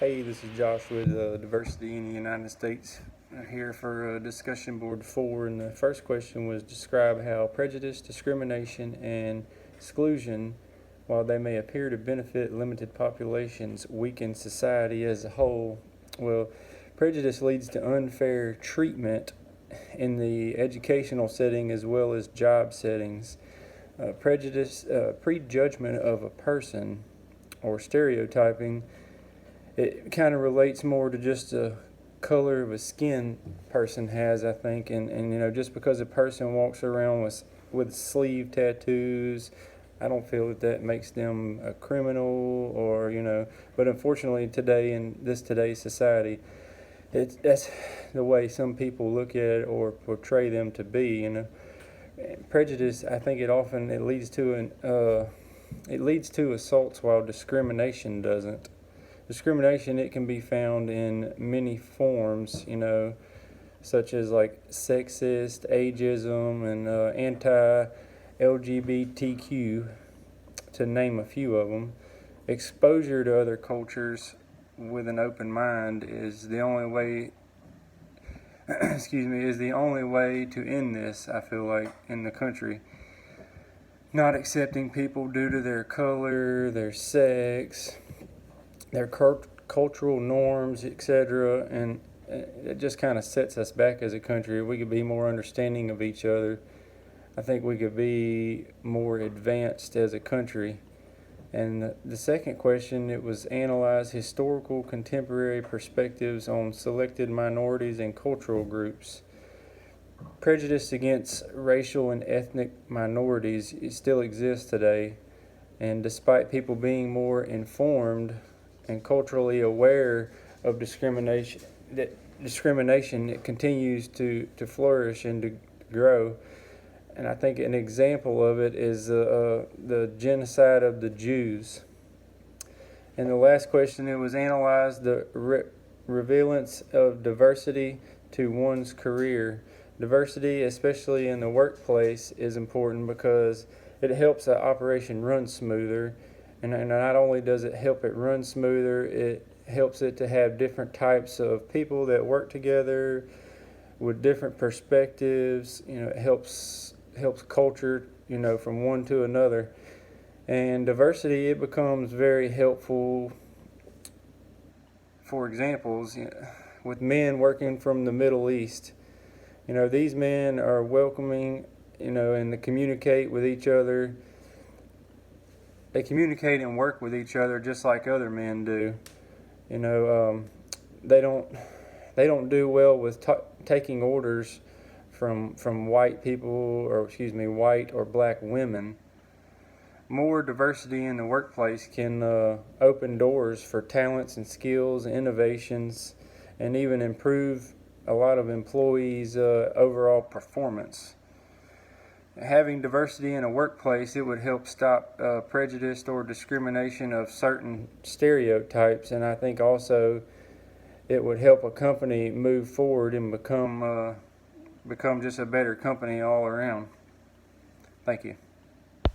Hey, this is Josh with Diversity in the United States. Here for discussion board 4, and the first question was describe how prejudice, discrimination, and exclusion, while they may appear to benefit limited populations, weaken society as a whole. Well, prejudice leads to unfair treatment in the educational setting as well as job settings. Prejudgment of a person, or stereotyping, it kind of relates more to just the color of a skin person has, I think, and just because a person walks around with sleeve tattoos, I don't feel that makes them a criminal or. But unfortunately, today in today's society, that's the way some people look at it or portray them to be. Prejudice, I think it leads to assaults, while discrimination doesn't. Discrimination, it can be found in many forms, such as like sexist, ageism, and anti-LGBTQ, to name a few of them. Exposure to other cultures with an open mind is the only way is the only way to end this, I feel like, in the country. Not accepting people due to their color, their sex, their cultural norms, etc., and it just kind of sets us back as a country. We could be more understanding of each other. I think we could be more advanced as a country. And the second question, it was analyze historical contemporary perspectives on selected minorities and cultural groups. Prejudice against racial and ethnic minorities still exists today, and despite people being more informed and culturally aware of discrimination, it continues to flourish and to grow. And I think an example of it is the genocide of the Jews. And the last question, it was analyze the relevance of diversity to one's career. Diversity, especially in the workplace, is important because it helps the operation run smoother. And not only does it help it run smoother, it helps it to have different types of people that work together with different perspectives. It helps culture, from one to another. And diversity, it becomes very helpful. For examples, with men working from the Middle East, these men are welcoming, and they communicate with each other. They communicate and work with each other just like other men do. They don't do well with taking orders from white people, or white or black women. More diversity in the workplace can open doors for talents and skills, innovations, and even improve a lot of employees' overall performance. Having diversity in a workplace, it would help stop prejudice or discrimination of certain stereotypes, and I think also it would help a company move forward and become just a better company all around. Thank you.